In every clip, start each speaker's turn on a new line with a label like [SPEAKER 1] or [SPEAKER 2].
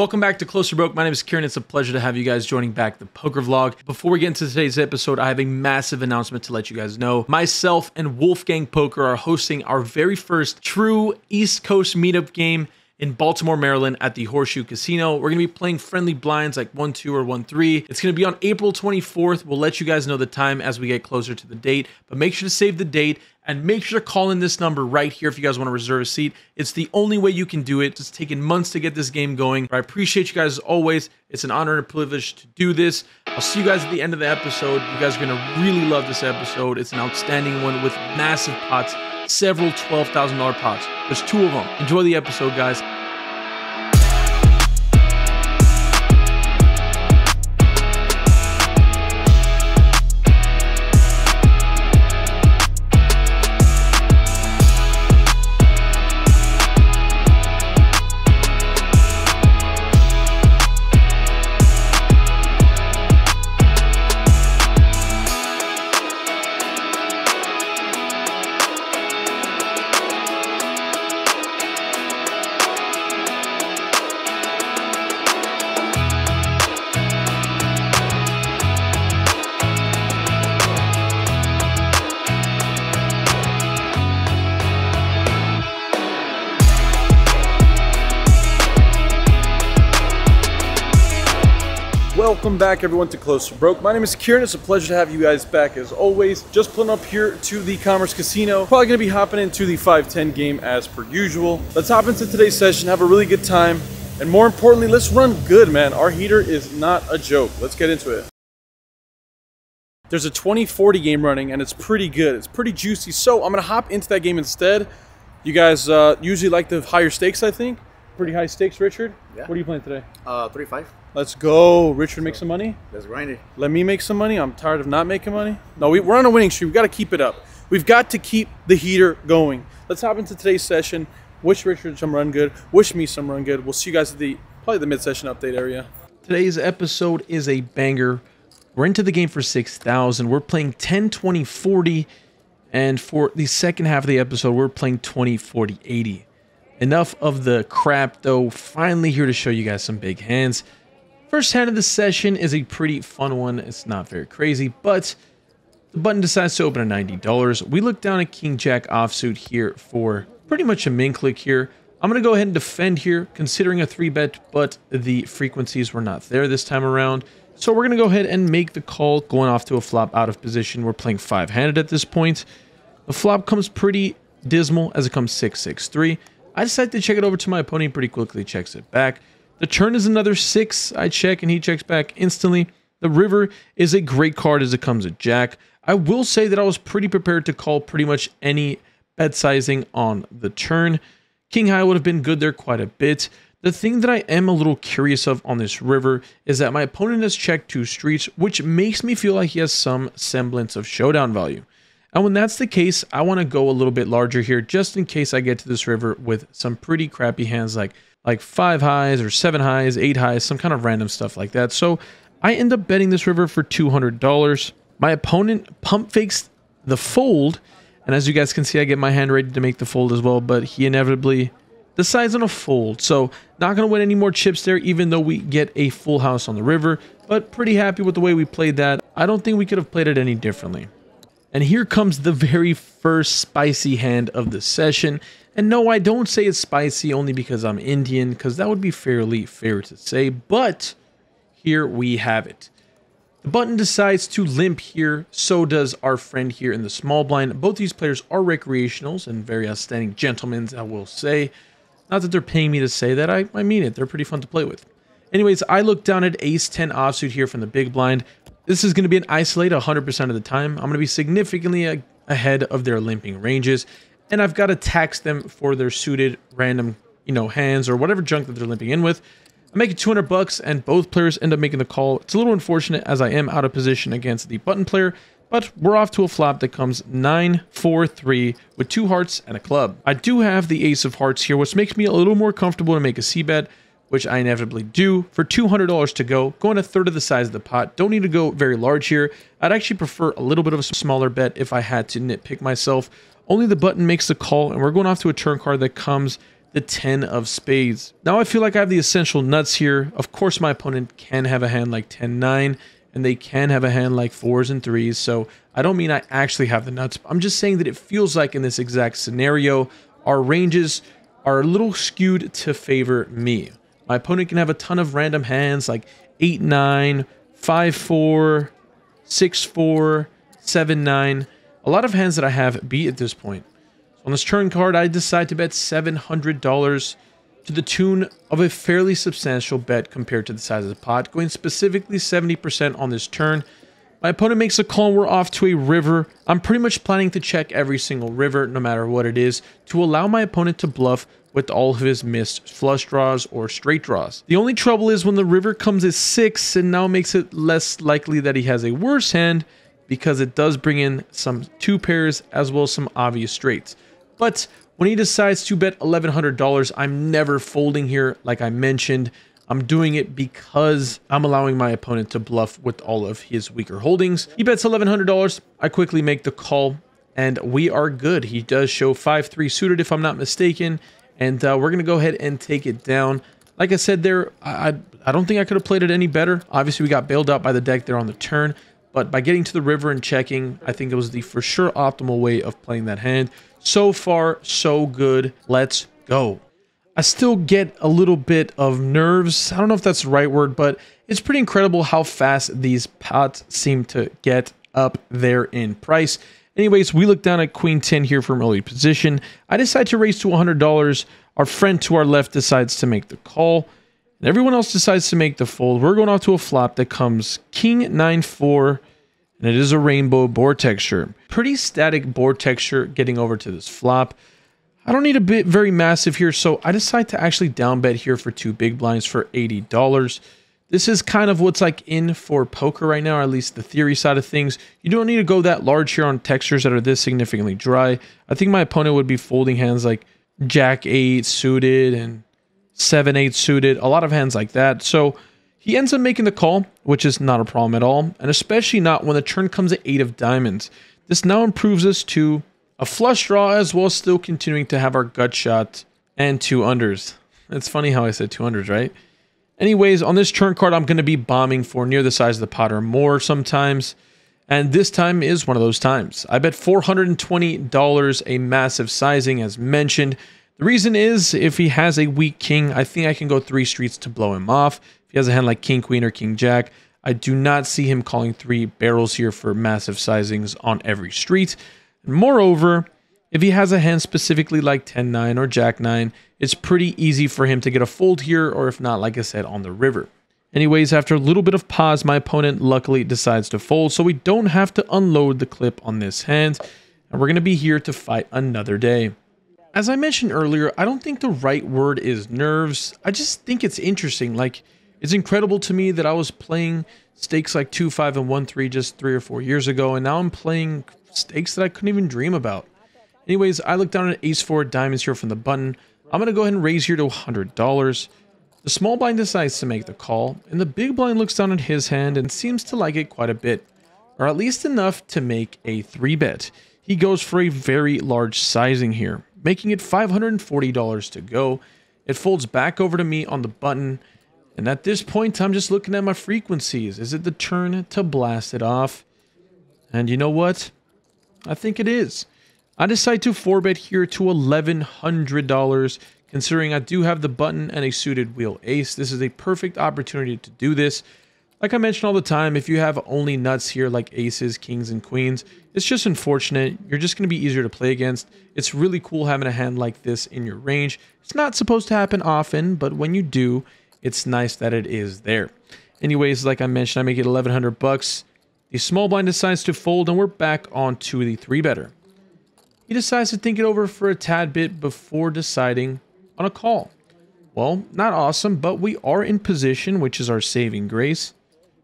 [SPEAKER 1] Welcome back to Closer Broke. My name is Kieran. It's a pleasure to have you guys joining back the poker vlog. Before we get into today's episode, I have a massive announcement to let you guys know. Myself and Wolfgang Poker are hosting our very first true East Coast meetup game in Baltimore, Maryland at the Horseshoe Casino. We're going to be playing friendly blinds like 1-2 or 1-3. It's going to be on April 24th. We'll let you guys know the time as we get closer to the date, but make sure to save the date and make sure to call in this number right here if you guys want to reserve a seat. It's the only way you can do it. It's taken months to get this game going. I appreciate you guys as always. It's an honor and a privilege to do this. I'll see you guys at the end of the episode. You guys are going to really love this episode. It's an outstanding one with massive pots, several $12,000 pots. There's two of them. Enjoy the episode, guys. Welcome back everyone to Closer Broke. My name is Kieran. It's a pleasure to have you guys back as always. Just pulling up here to the Commerce Casino. Probably going to be hopping into the 5-10 game as per usual. Let's hop into today's session, have a really good time, and more importantly, let's run good, man. Our heater is not a joke. Let's get into it. There's a 20-40 game running and it's pretty good. It's pretty juicy. So I'm going to hop into that game instead. You guys usually like the higher stakes, I think. Pretty high stakes, Richard. Yeah. What are you playing today?
[SPEAKER 2] 3-5.
[SPEAKER 1] Let's go. Richard, make some money.
[SPEAKER 2] Let's grind it.
[SPEAKER 1] Let me make some money. I'm tired of not making money. No, we're on a winning streak. We've got to keep it up. We've got to keep the heater going. Let's hop into today's session. Wish Richard some run good. Wish me some run good. We'll see you guys at probably the mid-session update area. Today's episode is a banger. We're into the game for 6,000. We're playing 10, 20, 40. And for the second half of the episode, we're playing 20, 40, 80. Enough of the crap, though. Finally here to show you guys some big hands. First hand of the session is a pretty fun one. It's not very crazy, but the button decides to open at $90. We look down at King Jack offsuit here for pretty much a min click here. I'm going to go ahead and defend here, considering a 3-bet, but the frequencies were not there this time around. So we're going to go ahead and make the call, going off to a flop out of position. We're playing 5-handed at this point. The flop comes pretty dismal as it comes 6-6-3. I decide to check it over to my opponent, pretty quickly checks it back. The turn is another 6. I check and he checks back instantly. The river is a great card as it comes at jack. I will say that I was pretty prepared to call pretty much any bet sizing on the turn. King high would have been good there quite a bit. The thing that I am a little curious of on this river is that my opponent has checked 2 streets, which makes me feel like he has some semblance of showdown value. And when that's the case, I want to go a little bit larger here just in case I get to this river with some pretty crappy hands like 5 highs or 7 highs, 8 highs, some kind of random stuff like that. So I end up betting this river for $200. My opponent pump fakes the fold. And as you guys can see, I get my hand ready to make the fold as well, but he inevitably decides on a fold. So not going to win any more chips there, even though we get a full house on the river, but pretty happy with the way we played that. I don't think we could have played it any differently. And here comes the very first spicy hand of the session. And no, I don't say it's spicy only because I'm Indian, because that would be fairly fair to say. But here we have it. The button decides to limp here. So does our friend here in the small blind. Both these players are recreationals and very outstanding gentlemen, I will say. Not that they're paying me to say that. I mean it. They're pretty fun to play with. Anyways, I look down at ace-10 offsuit here from the big blind. This is going to be an isolate 100% of the time. I'm going to be significantly ahead of their limping ranges. And I've got to tax them for their suited random, hands or whatever junk that they're limping in with. I'm making $200 and both players end up making the call. It's a little unfortunate as I am out of position against the button player, but we're off to a flop that comes 9-4-3 with 2 hearts and a club. I do have the ace of hearts here, which makes me a little more comfortable to make a c-bet, which I inevitably do. For $200 to go, going a third of the size of the pot. Don't need to go very large here. I'd actually prefer a little bit of a smaller bet if I had to nitpick myself. Only the button makes the call, and we're going off to a turn card that comes
[SPEAKER 2] the 10 of spades. Now I feel like I have the essential nuts here. Of course, my opponent can have a hand like 10-9, and they can have a hand like 4s and 3s, so I don't mean I actually have the nuts. I'm just saying that it feels like in this exact scenario, our ranges are a little skewed to favor me. My opponent can have a ton of random hands like 8-9, 5-4, 6-4, 7-9. A lot of hands that I have beat at this point. On this turn card, I decide to bet $700 to the tune of a fairly substantial bet compared to the size of the pot, going specifically 70% on this turn. My opponent makes a call and we're off to a river. I'm pretty much planning to check every single river, no matter what it is, to allow my opponent to bluff with all of his missed flush draws or straight draws. The only trouble is when the river comes at 6, and now makes it less likely that he has a worse hand, because it does bring in some 2 pairs as well as some obvious straights. But when he decides to bet $1,100, I'm never folding here. Like I mentioned, I'm doing it because I'm allowing my opponent to bluff with all of his weaker holdings. He bets $1,100. I quickly make the call, and we are good. He does show 5-3 suited, if I'm not mistaken, and we're going to go ahead and take it down. Like I said there, I don't think I could have played it any better. Obviously, we got bailed out by the deck there on the turn, but by getting to the river and checking, I think it was the for sure optimal way of playing that hand. So far, so good. Let's go. I still get a little bit of nerves. I don't know if that's the right word, but it's pretty incredible how fast these pots seem to get up there in price. Anyways, we look down at Queen 10 here from early position. I decide to raise to $100. Our friend to our left decides to make the call, and everyone else decides to make the fold. We're going off to a flop that comes King 9-4. And it is a rainbow board texture. Pretty static board texture getting over to this flop. I don't need a bit very massive here, so I decide to actually down bet here for 2 big blinds for $80. This is kind of what's like in for poker right now, or at least the theory side of things. You don't need to go that large here on textures that are this significantly dry. I think my opponent would be folding hands like Jack 8 suited and 7-8 suited, a lot of hands like that. So he ends up making the call, which is not a problem at all, and especially not when the turn comes at 8 of diamonds. This now improves us to a flush draw, as well as still continuing to have our gut shot and 2 unders. It's funny how I said 2 unders, right? Anyways, on this turn card, I'm going to be bombing for near the size of the pot or more sometimes, and this time is one of those times. I bet $420, a massive sizing as mentioned. The reason is, if he has a weak king, I think I can go 3 streets to blow him off. If he has a hand like King Queen or King Jack, I do not see him calling 3 barrels here for massive sizings on every street. And moreover, if he has a hand specifically like 10-9 or Jack 9, it's pretty easy for him to get a fold here, or if not, like I said, on the river. Anyways, after a little bit of pause, my opponent luckily decides to fold, so we don't have to unload the clip on this hand, and we're going to be here to fight another day. As I mentioned earlier, I don't think the right word is nerves. I just think it's interesting. Like, it's incredible to me that I was playing stakes like 2-5 and 1-3 just 3 or 4 years ago, and now I'm playing stakes that I couldn't even dream about. Anyways, I look down at ace-4 diamonds here from the button. I'm going to go ahead and raise here to $100. The small blind decides to make the call, and the big blind looks down at his hand and seems to like it quite a bit, or at least enough to make a 3-bet. He goes for a very large sizing here, making it $540 to go. It folds back over to me on the button, and at this point, I'm just looking at my frequencies. Is it the turn to blast it off? And you know what? I think it is. I decide to 4-bet here to $1,100, considering I do have the button and a suited wheel ace. This is a perfect opportunity to do this. Like I mention all the time, if you have only nuts here like aces, kings, and queens, it's just unfortunate. You're just going to be easier to play against. It's really cool having a hand like this in your range. It's not supposed to happen often, but when you do, it's nice that it is there. Anyways, like I mentioned, I make it $1,100. The small blind decides to fold, and we're back onto the 3-better. He decides to think it over for a tad bit before deciding on a call. Well, not awesome, but we are in position, which is our saving grace.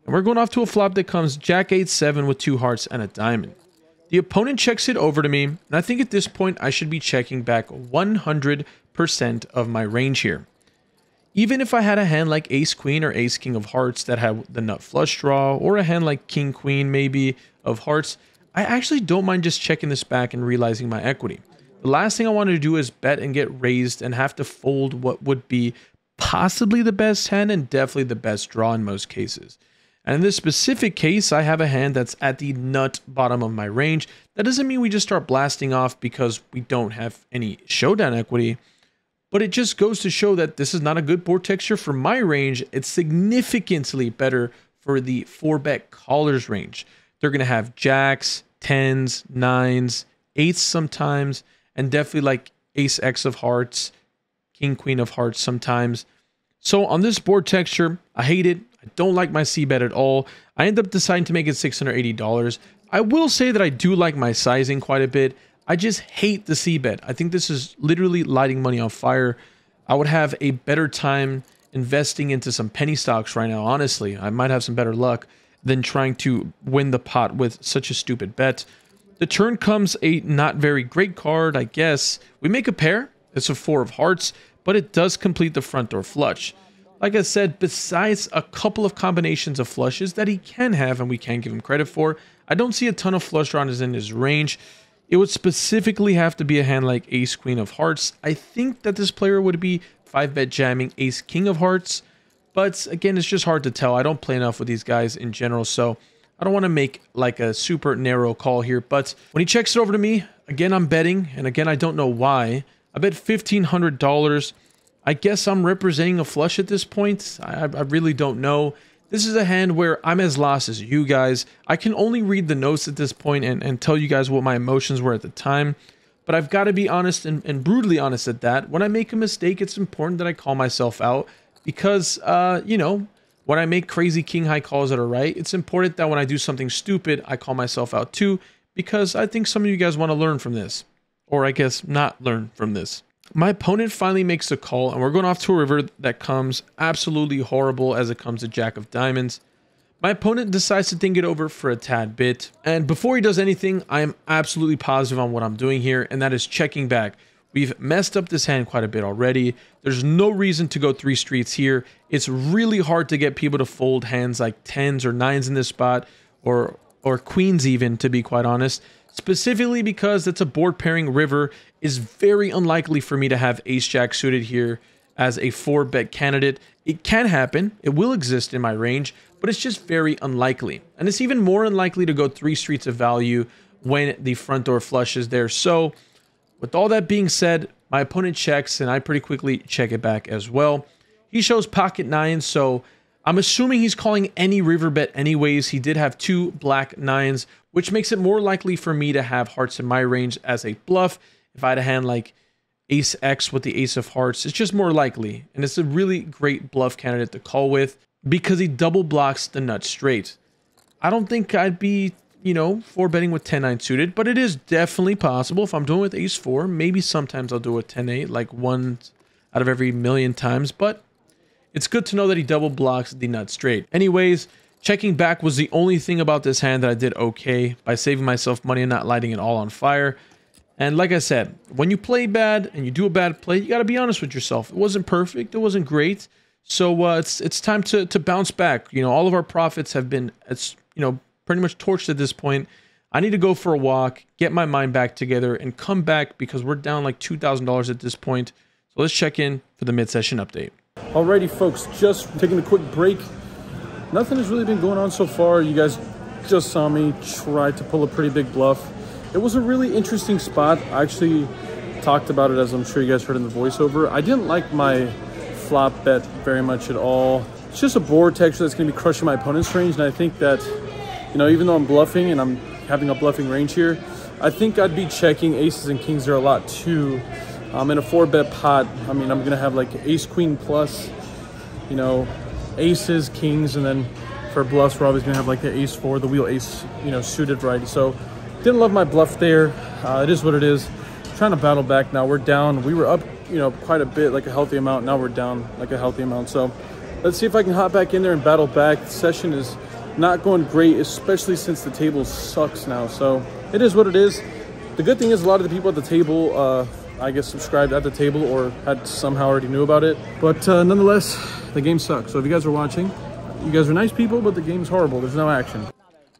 [SPEAKER 2] And we're going off to a flop that comes Jack 8-7 with 2 hearts and a diamond. The opponent checks it over to me, and I think at this point I should be checking back 100% of my range here. Even if I had a hand like ace-queen or ace-king of hearts that had the nut flush draw, or a hand like king-queen maybe of hearts, I actually don't mind just checking this back and realizing my equity. The last thing I wanted to do is bet and get raised and have to fold what would be possibly the best hand and definitely the best draw in most cases. And in this specific case, I have a hand that's at the nut bottom of my range. That doesn't mean we just start blasting off because we don't have any showdown equity, but it just goes to show that this is not a good board texture for my range. It's significantly better for the 4-bet callers range. They're going to have jacks, 10s, 9s, 8s sometimes, and definitely like ace X of hearts, king queen of hearts sometimes. So on this board texture, I hate it. I don't like my c-bet at all. I end up deciding to make it $680. I will say that I do like my sizing quite a bit. I just hate the c-bet. I think this is literally lighting money on fire. I would have a better time investing into some penny stocks right now, honestly. I might have some better luck than trying to win the pot with such a stupid bet. The turn comes a not very great card, I guess. We make a pair. It's a 4 of hearts, but it does complete the front door flush. Like I said, besides a couple of combinations of flushes that he can have and we can give him credit for, I don't see a ton of flush draws in his range. It would specifically have to be a hand like ace queen of hearts. I think that this player would be 5-bet jamming ace king of hearts, but again, it's just hard to tell. I don't play enough with these guys in general, so I don't want to make like a super narrow call here. But when he checks it over to me, again, I'm betting, and again, I don't know why. I bet $1,500. I guess I'm representing a flush at this point. I really don't know. This is a hand where I'm as lost as you guys. I can only read the notes at this point and tell you guys what my emotions were at the time. But I've got to be honest and brutally honest at that. When I make a mistake, it's important that I call myself out because, you know, when I make crazy king high calls that are right, it's important that when I do something stupid, I call myself out too, because I think some of you guys want to learn from this. Or I guess not learn from this. My opponent finally makes a call, and we're going off to a river that comes absolutely horrible as it comes to jack of diamonds. My opponent decides to think it over for a tad bit, and before he does anything, I am absolutely positive on what I'm doing here, and that is checking back. We've messed up this hand quite a bit already. There's no reason to go 3 streets here. It's really hard to get people to fold hands like 10s or 9s in this spot, or queens even, to be quite honest. Specifically because it's a board pairing river, is very unlikely for me to have ace-jack suited here as a 4-bet candidate. It can happen, it will exist in my range, but it's just very unlikely. And it's even more unlikely to go 3 streets of value when the front door flush is there. So, with all that being said, my opponent checks, and I pretty quickly check it back as well. He shows pocket 9, so I'm assuming he's calling any river bet anyways. He did have 2 black 9s, which makes it more likely for me to have hearts in my range as a bluff. If I had a hand like ace X with the ace of hearts, it's just more likely. And it's a really great bluff candidate to call with because he double blocks the nut straight. I don't think I'd be, you know, 4-betting with 10-9 suited, but it is definitely possible. If I'm doing with ace 4, maybe sometimes I'll do a 10-8, like 1 out of every million times, but it's good to know that he double blocks the nut straight. Anyways, checking back was the only thing about this hand that I did okay by saving myself money and not lighting it all on fire. And like I said, when you play bad and you do a bad play, you got to be honest with yourself. It wasn't perfect. It wasn't great. So it's time to bounce back. You know, all of our profits have been, pretty much torched at this point. I need to go for a walk, get my mind back together, and come back because we're down like $2,000 at this point. So let's check in for the mid-session update.
[SPEAKER 1] Alrighty, folks, just taking a quick break. Nothing has really been going on so far. You guys just saw me try to pull a pretty big bluff. It was a really interesting spot. I actually talked about it, as I'm sure you guys heard in the voiceover. I didn't like my flop bet very much at all. It's just a board texture that's going to be crushing my opponent's range, and I think that, you know, even though I'm bluffing and I'm having a bluffing range here, I think I'd be checking aces and kings there a lot too. In a 4-bet pot, I mean, I'm going to have like ace queen plus, you know, aces, kings, and then for bluffs, we're always going to have like the ace 4, the wheel ace, you know, suited right. So didn't love my bluff there. It is what it is. Trying to battle back now. We're down. We were up, you know, quite a bit, like a healthy amount. Now we're down like a healthy amount. So let's see if I can hop back in there and battle back. The session is not going great, especially since the table sucks now. So it is what it is. The good thing is a lot of the people at the table, I guess, subscribed at the table or had somehow already knew about it. But nonetheless, the game sucks. So if you guys are watching, you guys are nice people, but the game's horrible. There's no action.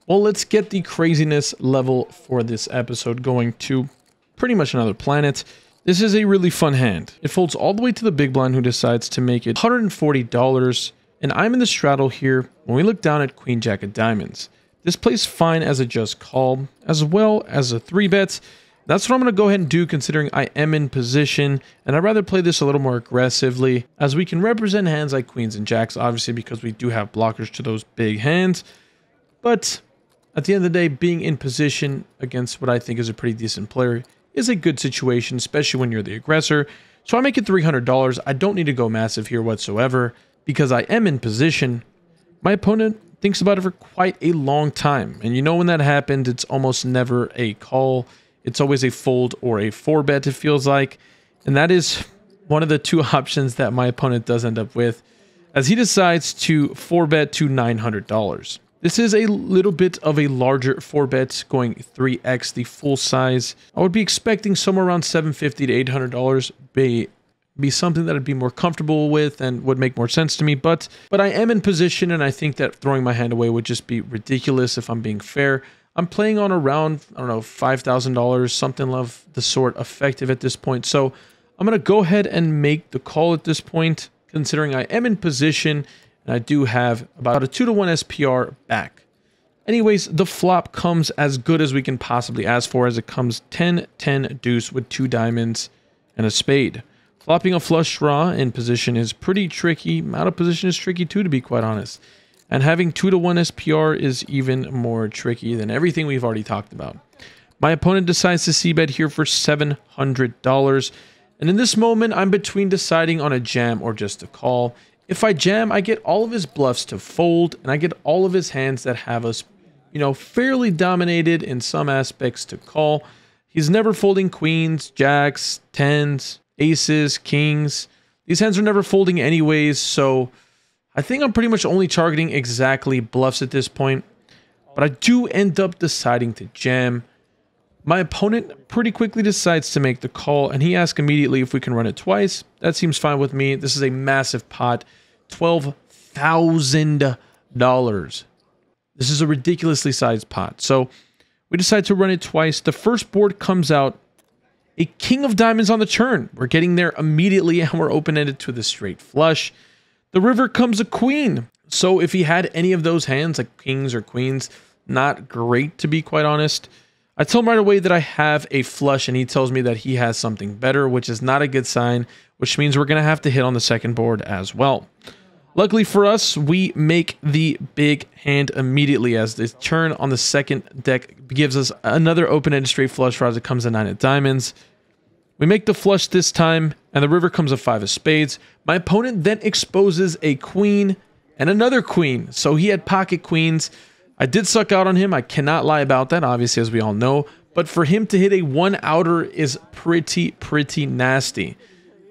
[SPEAKER 2] Well, let's get the craziness level for this episode going to pretty much another planet. This is a really fun hand. It folds all the way to the big blind, who decides to make it $140, and I'm in the straddle here when we look down at queen jack of diamonds. This plays fine as a just call, as well as a 3-bet. That's what I'm going to go ahead and do, considering I am in position, and I'd rather play this a little more aggressively, as we can represent hands like queens and jacks, obviously, because we do have blockers to those big hands. But at the end of the day, being in position against what I think is a pretty decent player is a good situation, especially when you're the aggressor. So I make it $300. I don't need to go massive here whatsoever, because I am in position. My opponent thinks about it for quite a long time, and you know when that happens, it's almost never a call. It's always a fold or a 4-bet, it feels like. And that is one of the two options that my opponent does end up with, as he decides to 4-bet to $900. This is a little bit of a larger 4-bet, going 3x the full size. I would be expecting somewhere around $750 to $800 be something that I'd be more comfortable with and would make more sense to me. But I am in position, and I think that throwing my hand away would just be ridiculous if I'm being fair. I'm playing on around, I don't know, $5,000, something of the sort effective at this point. So I'm going to go ahead and make the call at this point, considering I am in position and I do have about a 2-to-1 SPR back. Anyways, the flop comes as good as we can possibly ask for, as it comes 10-10 deuce with 2 diamonds and a spade. Flopping a flush draw in position is pretty tricky. Out of position is tricky too, to be quite honest. And having 2-to-1 SPR is even more tricky than everything we've already talked about. My opponent decides to c-bet here for $700. And in this moment, I'm between deciding on a jam or just a call. If I jam, I get all of his bluffs to fold, and I get all of his hands that have us, you know, fairly dominated in some aspects to call. He's never folding queens, jacks, tens, aces, kings. These hands are never folding anyways, so I think I'm pretty much only targeting exactly bluffs at this point, but I do end up deciding to jam. My opponent pretty quickly decides to make the call, and he asks immediately if we can run it twice. That seems fine with me. This is a massive pot, $12,000. This is a ridiculously sized pot. So we decide to run it twice. The first board comes out a king of diamonds on the turn. We're getting there immediately, and we're open-ended to the straight flush. The river comes a queen. So if he had any of those hands, like kings or queens, not great, to be quite honest. I tell him right away that I have a flush, and he tells me that he has something better, which is not a good sign, which means we're going to have to hit on the second board as well. Luckily for us, we make the big hand immediately, as the turn on the second deck gives us another open-ended straight flush draw as it comes to 9 of diamonds. We make the flush this time, and the river comes a 5 of spades. My opponent then exposes a queen and another queen, so he had pocket queens. I did suck out on him. I cannot lie about that, obviously, as we all know. But for him to hit a 1-outer is pretty nasty.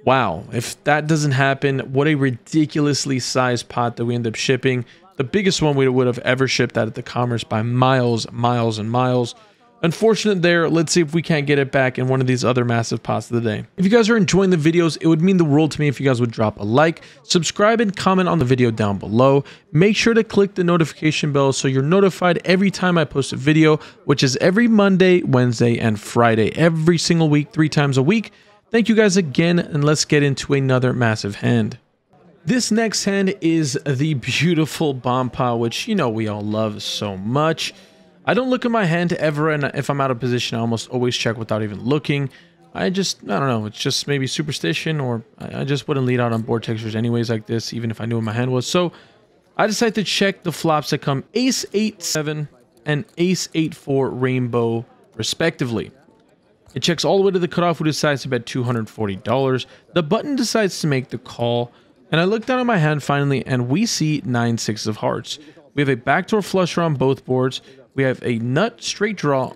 [SPEAKER 2] Wow, if that doesn't happen, what a ridiculously sized pot that we end up shipping. The biggest one we would have ever shipped out at the Commerce by miles and miles. Unfortunate there. Let's see if we can't get it back in one of these other massive pots of the day. If you guys are enjoying the videos, it would mean the world to me if you guys would drop a like, subscribe, and comment on the video down below. Make sure to click the notification bell so you're notified every time I post a video, which is every Monday, Wednesday, and Friday, every single week, 3 times a week. Thank you guys again, and let's get into another massive hand. This next hand is the beautiful bomb pot, which you know we all love so much. I don't look at my hand ever, and if I'm out of position, I almost always check without even looking. I don't know, it's just maybe superstition, or I just wouldn't lead out on board textures anyways like this, even if I knew what my hand was. So I decided to check the flops that come ace 8-7 and ace 8-4 rainbow, respectively. It checks all the way to the cutoff, who decides to bet $240. The button decides to make the call, and I look down at my hand finally, and we see 9-6 of hearts. We have a backdoor flush draw on both boards. We have a nut straight draw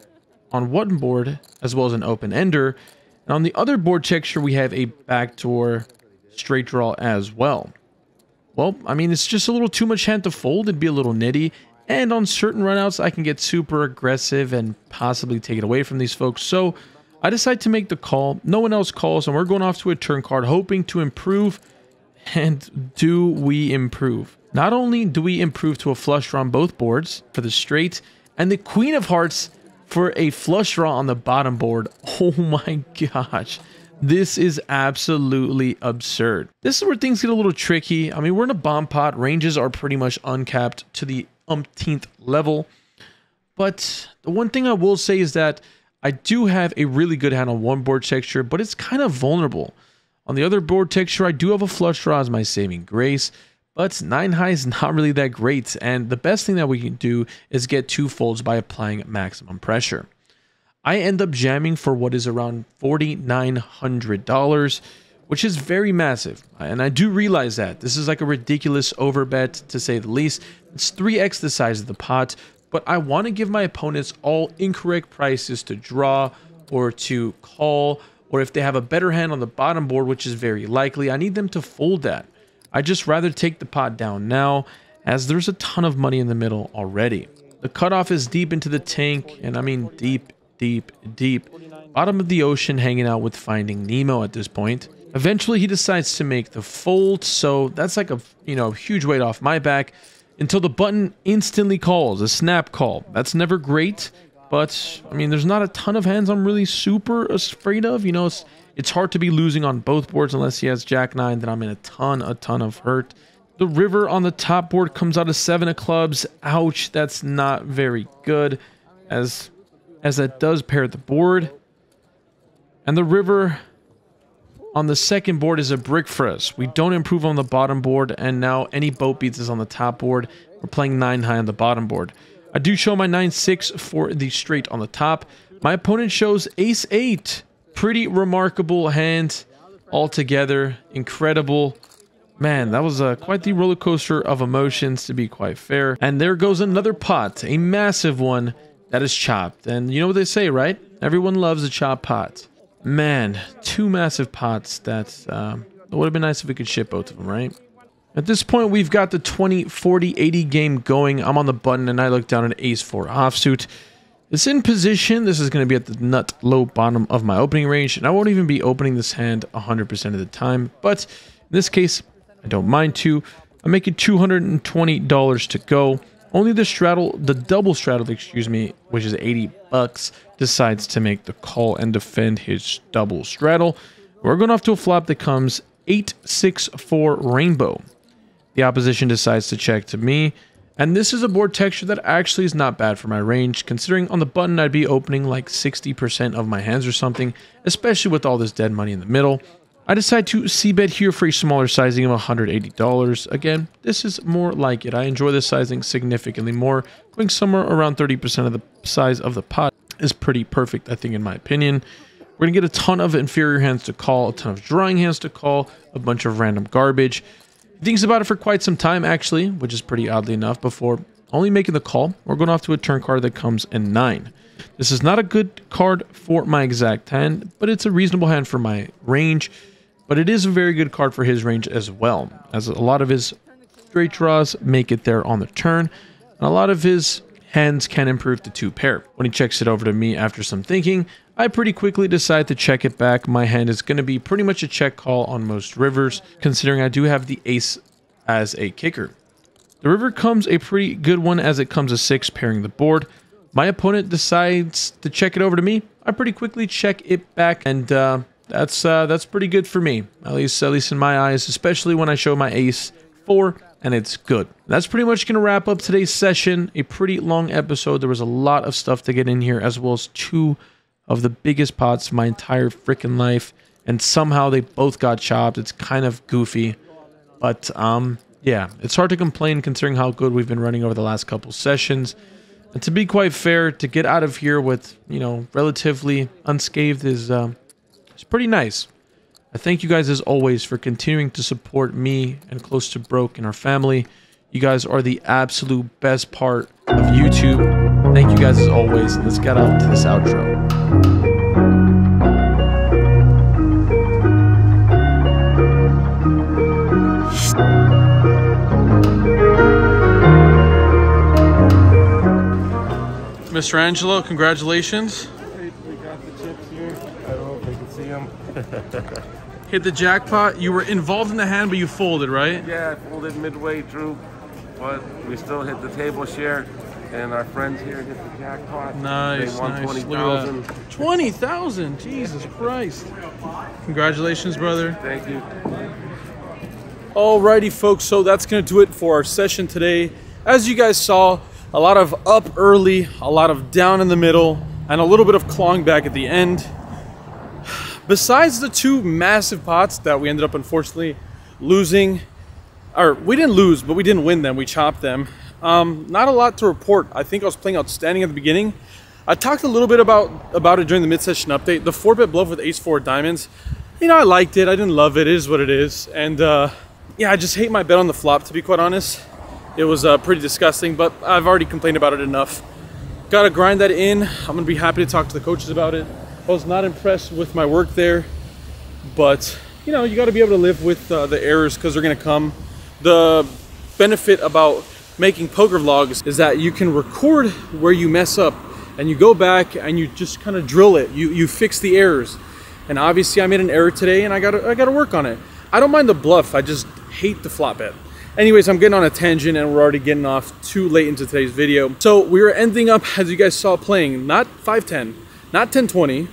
[SPEAKER 2] on one board, as well as an open ender. And on the other board texture, we have a backdoor straight draw as well. Well, I mean, it's just a little too much hand to fold. It'd be a little nitty. And on certain runouts, I can get super aggressive and possibly take it away from these folks. So I decide to make the call. No one else calls, and we're going off to a turn card, hoping to improve. And do we improve? Not only do we improve to a flush draw on both boards for the straight, and the queen of hearts for a flush draw on the bottom board. Oh my gosh. This is absolutely absurd. This is where things get a little tricky. I mean, we're in a bomb pot. Ranges are pretty much uncapped to the umpteenth level. But the one thing I will say is that I do have a really good hand on one board texture, but it's kind of vulnerable. On the other board texture, I do have a flush draw as my saving grace, but 9 high is not really that great. And the best thing that we can do is get 2 folds by applying maximum pressure. I end up jamming for what is around $4,900, which is very massive. And I do realize that. This is like a ridiculous overbet, to say the least. It's 3x the size of the pot, but I want to give my opponents all incorrect prices to draw or to call, or if they have a better hand on the bottom board, which is very likely, I need them to fold that. I'd just rather take the pot down now, as there's a ton of money in the middle already. The cutoff is deep into the tank, and I mean deep. Bottom of the ocean, hanging out with Finding Nemo at this point. Eventually he decides to make the fold, so that's like a huge weight off my back, until the button instantly calls, a snap call. That's never great, but I mean, there's not a ton of hands I'm really super afraid of. You know, it's hard to be losing on both boards unless he has Jack 9, then I'm in a ton of hurt. The river on the top board comes out of 7 of clubs. Ouch, that's not very good, as that does pair the board. And the river on the second board is a brick for us. We don't improve on the bottom board, and now any boat beats is on the top board. We're playing 9 high on the bottom board. I do show my 9-6 for the straight on the top. My opponent shows ace-8. Pretty remarkable hand altogether. Incredible. Man, that was quite the roller coaster of emotions, to be quite fair. And there goes another pot, a massive one that is chopped. And you know what they say, right? Everyone loves a chopped pot. Man, 2 massive pots. That it would have been nice if we could ship both of them, right? At this point, we've got the 20, 40, 80 game going. I'm on the button, and I look down at ace-4 offsuit. It's in position. This is going to be at the nut low bottom of my opening range, and I won't even be opening this hand 100% of the time. But in this case, I don't mind to. I'm making $220 to go. Only the double straddle, excuse me, which is 80 bucks, decides to make the call and defend his double straddle. We're going off to a flop that comes 8-6-4 rainbow. The opposition decides to check to me, and this is a board texture that actually is not bad for my range, considering on the button I'd be opening like 60% of my hands or something, especially with all this dead money in the middle. I decide to c-bet here for a smaller sizing of $180. Again, this is more like it. I enjoy this sizing significantly more. Going somewhere around 30% of the size of the pot is pretty perfect, I think, in my opinion. We're going to get a ton of inferior hands to call, a ton of drawing hands to call, a bunch of random garbage. He thinks about it for quite some time, actually, which is pretty oddly enough, before only making the call. We're going off to a turn card that comes in 9. This is not a good card for my exact hand, but it's a reasonable hand for my range. But it is a very good card for his range as well, as a lot of his straight draws make it there on the turn, and a lot of his hands can improve to 2 pair. When he checks it over to me after some thinking, I pretty quickly decide to check it back. My hand is going to be pretty much a check call on most rivers, considering I do have the ace as a kicker. The river comes a pretty good one, as it comes a 6 pairing the board. My opponent decides to check it over to me. I pretty quickly check it back, and that's pretty good for me, at least in my eyes, especially when I show my ace-4 and it's good. That's pretty much going to wrap up today's session. A pretty long episode. There was a lot of stuff to get in here, as well as 2 of the biggest pots of my entire freaking life, and somehow they both got chopped. It's kind of goofy, but yeah, it's hard to complain considering how good we've been running over the last couple sessions. And to be quite fair, to get out of here with, relatively unscathed is it's pretty nice. I thank you guys as always for continuing to support me and Close to Broke and our family. You guys are the absolute best part of YouTube. Thank you guys as always. Let's get out to this outro.
[SPEAKER 1] Mr. Angelo, congratulations.
[SPEAKER 3] We got the chips here. I don't know if they can see them.
[SPEAKER 1] Hit the jackpot. You were involved in the hand, but you folded, right?
[SPEAKER 3] Yeah, I folded midway through, but we still hit the table share. And our friends here hit the jackpot.
[SPEAKER 1] Nice,
[SPEAKER 3] They won
[SPEAKER 1] nice.
[SPEAKER 3] 20,000.
[SPEAKER 1] Look at that. 20,000. Jesus Christ. Congratulations, brother.
[SPEAKER 3] Thank you.
[SPEAKER 1] Alrighty, folks. So that's going to do it for our session today. As you guys saw, a lot of up early, a lot of down in the middle, and a little bit of clawing back at the end. Besides the two massive pots that we ended up unfortunately losing, or we didn't lose, but we didn't win them. We chopped them. Not a lot to report. I think I was playing outstanding at the beginning. I talked a little bit about it during the mid-session update. The 4-bet bluff with ace-4 diamonds. You know, I liked it. I didn't love it. It is what it is. And yeah, I just hate my bet on the flop, to be quite honest. It was pretty disgusting, but I've already complained about it enough. Got to grind that in. I'm going to be happy to talk to the coaches about it. I was not impressed with my work there, but you know, you got to be able to live with the errors because they're going to come. The benefit about making poker vlogs is that you can record where you mess up and you go back and you just kind of drill it. You fix the errors. And obviously I made an error today and I gotta work on it. I don't mind the bluff, I just hate the flop bet. Anyways, I'm getting on a tangent and we're already getting off too late into today's video. So we were ending up, as you guys saw, playing not 5-10, not 10-20,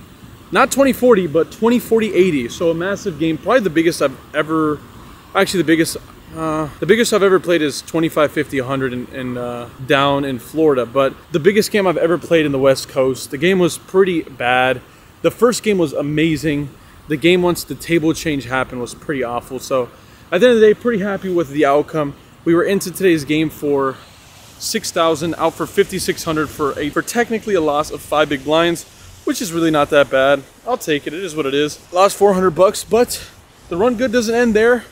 [SPEAKER 1] not 20-40, but 20-40-80. So a massive game, probably the biggest I've ever, actually the biggest I've ever played is 25-50-100 in down in Florida. But the biggest game I've ever played in the West Coast. The game was pretty bad. The first game was amazing. The game once the table change happened was pretty awful. So at the end of the day, pretty happy with the outcome. We were into today's game for 6,000, out for 5,600 for technically a loss of 5 big blinds, which is really not that bad. I'll take it. It is what it is. Lost 400 bucks, but the run good doesn't end there.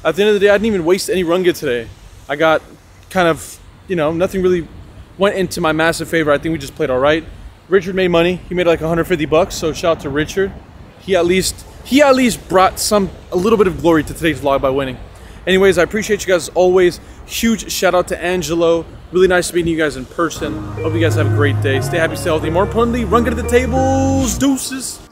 [SPEAKER 1] At the end of the day, I didn't even waste any run good today. I got kind of, you know, nothing really went into my massive favor. I think we just played all right. Richard made money. He made like 150 bucks. So shout out to Richard. He at least brought a little bit of glory to today's vlog by winning. Anyways, I appreciate you guys as always. Huge shout out to Angelo. Really nice meeting you guys in person. Hope you guys have a great day. Stay happy, stay healthy. More importantly, run good at the tables. Deuces.